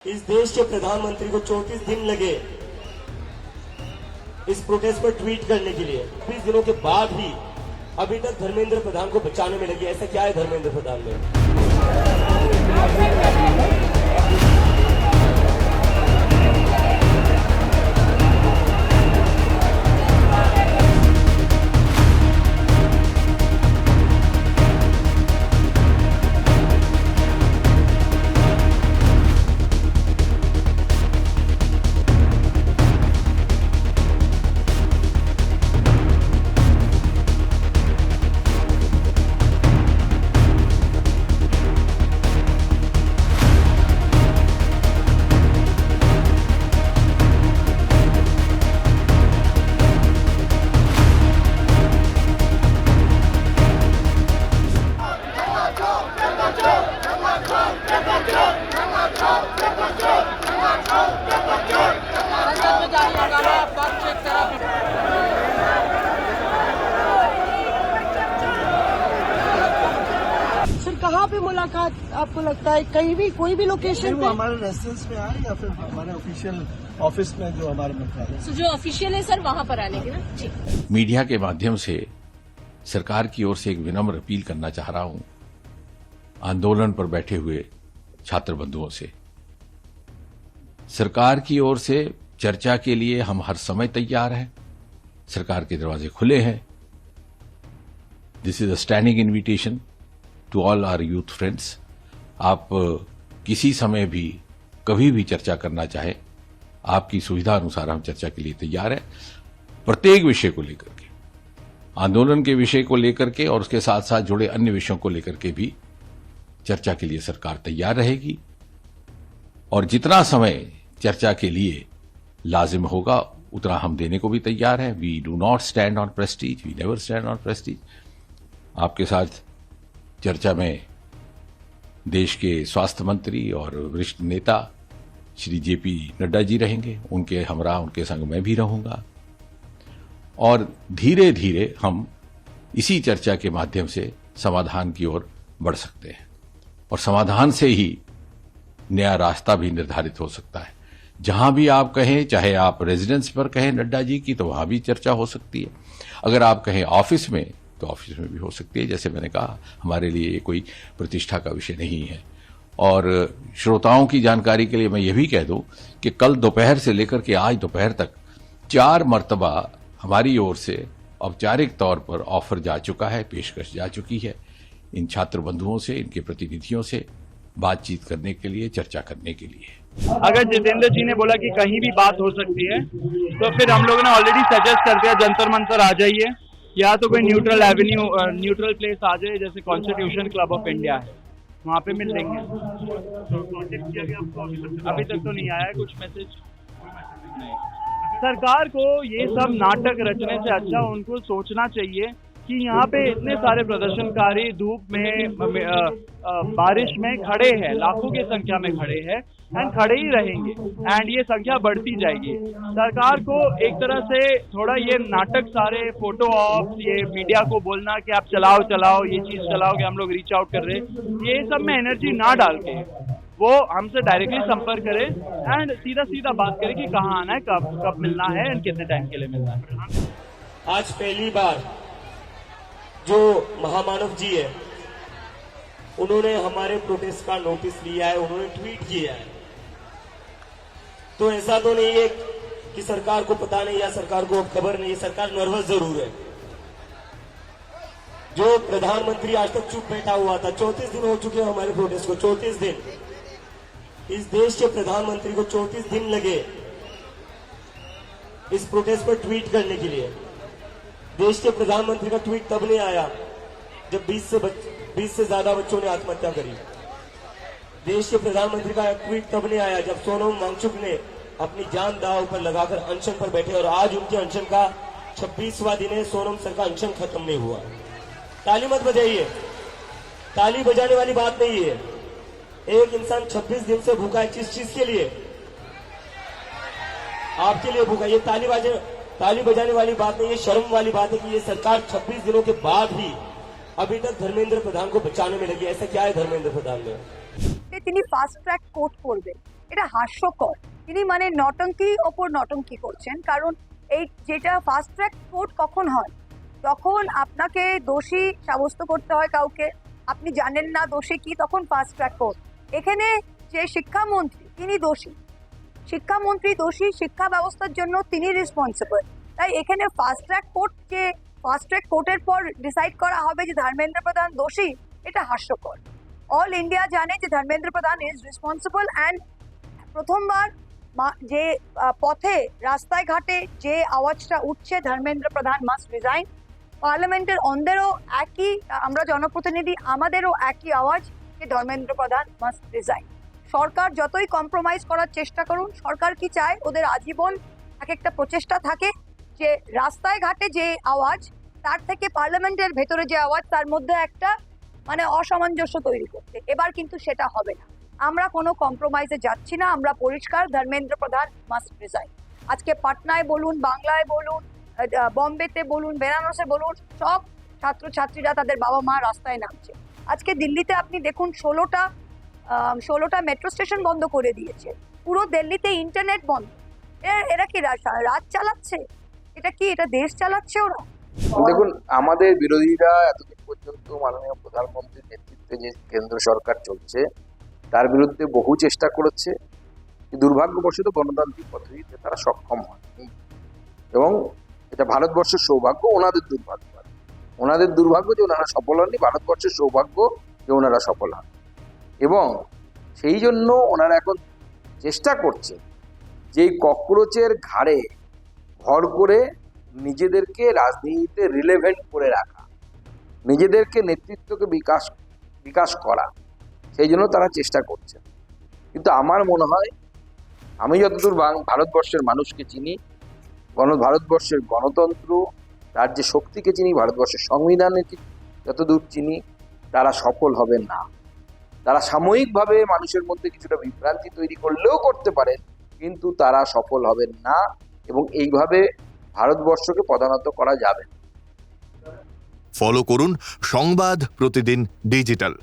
इस देश के प्रधानमंत्री को 34 दिन लगे इस प्रोटेस्ट पर ट्वीट करने के लिए। 20 दिनों के बाद ही अभी तक धर्मेंद्र प्रधान को बचाने में लगी। ऐसा क्या है धर्मेंद्र प्रधान में? सर कहाँ पे मुलाकात आपको लगता है? कहीं भी कोई भी लोकेशन पे? हमारे रेसिडेंस में आए या फिर हमारे ऑफिशियल ऑफिस में जो हमारे मंत्रालय जो ऑफिशियल है सर वहाँ पर आने की ना। ठीक। मीडिया के माध्यम से सरकार की ओर से एक विनम्र अपील करना चाह रहा हूं आंदोलन पर बैठे हुए छात्र बंधुओं से। सरकार की ओर से चर्चा के लिए हम हर समय तैयार हैं। सरकार के दरवाजे खुले हैं। This is a standing invitation to all our youth friends. आप किसी समय भी कभी भी चर्चा करना चाहे, आपकी सुविधा अनुसार हम चर्चा के लिए तैयार हैं। प्रत्येक विषय को लेकर के, आंदोलन के विषय को लेकर के और उसके साथ साथ जुड़े अन्य विषयों को लेकर के भी चर्चा के लिए सरकार तैयार रहेगी। और जितना समय चर्चा के लिए लाजिम होगा उतना हम देने को भी तैयार हैं। We do not stand on prestige, we never stand on prestige. आपके साथ चर्चा में देश के स्वास्थ्य मंत्री और वरिष्ठ नेता श्री जेपी नड्डा जी रहेंगे। उनके हमरा उनके संग मैं भी रहूंगा और धीरे धीरे हम इसी चर्चा के माध्यम से समाधान की ओर बढ़ सकते हैं और समाधान से ही नया रास्ता भी निर्धारित हो सकता है। जहां भी आप कहें, चाहे आप रेजिडेंस पर कहें नड्डा जी की, तो वहां भी चर्चा हो सकती है। अगर आप कहें ऑफिस में, तो ऑफिस में भी हो सकती है। जैसे मैंने कहा, हमारे लिए ये कोई प्रतिष्ठा का विषय नहीं है। और श्रोताओं की जानकारी के लिए मैं ये भी कह दूं कि कल दोपहर से लेकर के आज दोपहर तक 4 मर्तबा हमारी ओर से औपचारिक तौर पर ऑफर जा चुका है, पेशकश जा चुकी है इन छात्र बंधुओं से, इनके प्रतिनिधियों से बातचीत करने के लिए, चर्चा करने के लिए। अगर जितेंद्र जी ने बोला कि कहीं भी बात हो सकती है, तो फिर हम लोगों ने ऑलरेडी सजेस्ट कर दिया जंतर मंतर आ जाइए, या तो कोई न्यूट्रल एवेन्यू, न्यूट्रल प्लेस आ जाए, जैसे कॉन्स्टिट्यूशन क्लब ऑफ इंडिया है, वहाँ पे मिल लेंगे। अभी तक तो नहीं आया है कुछ मैसेज। सरकार को ये सब नाटक रचने से अच्छा उनको सोचना चाहिए कि यहाँ पे इतने सारे प्रदर्शनकारी धूप में, बारिश में खड़े हैं, लाखों की संख्या में खड़े हैं एंड खड़े ही रहेंगे एंड ये संख्या बढ़ती जाएगी। सरकार को एक तरह से थोड़ा ये नाटक, सारे फोटो ऑफ, ये मीडिया को बोलना कि आप चलाओ चलाओ, ये चीज चलाओ कि हम लोग रीच आउट कर रहे हैं, ये सब में एनर्जी ना डाल के वो हमसे डायरेक्टली संपर्क करे एंड सीधा सीधा बात करे कि कहाँ आना है, कब मिलना है एंड कितने टाइम के लिए मिलना है। आज पहली बार जो महामानव जी है उन्होंने हमारे प्रोटेस्ट का नोटिस लिया है, उन्होंने ट्वीट किया है। तो ऐसा तो नहीं है कि सरकार को पता नहीं या सरकार को खबर नहीं है, सरकार नर्वस जरूर है। जो प्रधानमंत्री आज तक चुप बैठा हुआ था, 34 दिन हो चुके हैं हमारे प्रोटेस्ट को, 34 दिन। इस देश के प्रधानमंत्री को 34 दिन लगे इस प्रोटेस्ट पर ट्वीट करने के लिए। देश के प्रधानमंत्री का ट्वीट तब नहीं आया जब 20 से ज्यादा बच्चों ने आत्महत्या करी। देश के प्रधानमंत्री का ट्वीट तब नहीं आया जब सोनम वांगचुक ने अपनी जान दांव पर लगाकर अनशन पर बैठे और आज उनके अनशन का 26वां दिन है। सोनम सर का अनशन खत्म नहीं हुआ। ताली मत बजाइए, ताली बजाने वाली बात नहीं है। एक इंसान 26 दिन से भूखा है, किस चीज के लिए? आपके लिए भूखा। ये ताली बजाने वाली बात नहीं, ये शर्म वाली बात है कि ये सरकार 26 दिनों के बाद ही अभी तक धर्मेंद्र प्रधान को बचाने में लगी। ऐसा क्या है धर्मेंद्र प्रधान में? তিনি ফাস্ট ট্র্যাক কোর্ট করবে এটা হাস্যকর। তিনি মানে নটঙ্কি ওপর নটঙ্কি করছেন। কারণ এই যেটা ফাস্ট ট্র্যাক কোর্ট কখন হয়, যখন আপনাকে দোষী সাব্যস্ত করতে হয় কাউকে, আপনি জানেন না দোষী কি, তখন ফাস্ট ট্র্যাক কোর্ট। এখানে যে শিক্ষামন্ত্রী তিনি দোষী, শিক্ষামন্ত্রী দোষী, শিক্ষা ব্যবস্থার জন্য তিনি রেসপন্সিবল। তাই এখানে ফাস্ট ট্র্যাক কোর্ট, যে ফাস্ট ট্র্যাক কোর্টের পর ডিসাইড করা হবে যে ধর্মেন্দ্র প্রধান দোষী, এটা হাস্যকর। অল ইন্ডিয়া জানে যে ধর্মেন্দ্র প্রধান ইজ রেসপন্সিবল। অ্যান্ড প্রথমবার যে পথে রাস্তায় ঘাটে যে আওয়াজটা উঠছে ধর্মেন্দ্র প্রধান মাস্ট রিজাইন, পার্লামেন্টের অন্যদেরও একই, আমরা জনপ্রতিনিধি আমাদেরও একই আওয়াজ যে ধর্মেন্দ্র প্রধান মাস্ট রিজাইন। সরকার যতই কম্প্রোমাইজ করার চেষ্টা করুন, সরকার কি চায় ওদের আজীবন এক একটা প্রচেষ্টা থাকে যে রাস্তায় ঘাটে যে আওয়াজ তার থেকে পার্লামেন্টের ভেতরে যে আওয়াজ তার মধ্যে একটা মানে অসামঞ্জস্য তৈরি করতে। এবার কিন্তু সেটা হবে না, আমরা কোনো কম্প্রোমাইজে যাচ্ছি না, আমরা পরিষ্কার ধর্মেন্দ্র প্রধান মাস্ট রিজাইন। আজকে পাটনায় বলুন, বাংলায় বলুন, বম্বেতে বলুন, বেনারসে বলুন, সব ছাত্রছাত্রীরা তাদের বাবা মা রাস্তায় নামছে। আজকে দিল্লিতে আপনি দেখুন 16টা মেট্রো স্টেশন বন্ধ করে দিয়েছে, পুরো দিল্লিতে ইন্টারনেট বন্ধ। এরা কি রাজ চালাচ্ছে? এটা কি এটা দেশ চালাচ্ছে ওরা? দেখুন, আমাদের বিরোধীরা এতদিন পর্যন্ত মাননীয় প্রধানমন্ত্রীর নেতৃত্বে যে কেন্দ্র সরকার চলছে তার বিরুদ্ধে বহু চেষ্টা করেছে। দুর্ভাগ্যবশত গণতান্ত্রিক পদ্ধতিতে তারা সক্ষম হয়নি, এবং এটা ভারতবর্ষের সৌভাগ্য, ওনাদের দুর্ভাগ্য। ওনাদের দুর্ভাগ্য যে ওনারা সফল হননি, ভারতবর্ষের সৌভাগ্য যে ওনারা সফল হন। এবং সেই জন্য ওনারা এখন চেষ্টা করছে যে এই ককরোচের ঘাড়ে ভর করে নিজেদেরকে রাজনীতিতে রিলেভেন্ট করে রাখা, নিজেদেরকে নেতৃত্বকে বিকাশ করা, সেই জন্য তারা চেষ্টা করছে। কিন্তু আমার মনে হয়, আমি যতদূর ভারতবর্ষের মানুষকে চিনি, ভারতবর্ষের গণতন্ত্র, তার যে শক্তিকে চিনি, ভারতবর্ষের সংবিধানকে যতদূর চিনি, তারা সফল হবে না। তারা সাময়িকভাবে মানুষের মধ্যে কিছুটা বিভ্রান্তি তৈরি করলেও করতে পারেন, কিন্তু তারা সফল হবেন না, এবং এইভাবে ভারতবর্ষকে পদানত করা যাবে। ফলো করুন সংবাদ প্রতিদিন ডিজিটাল।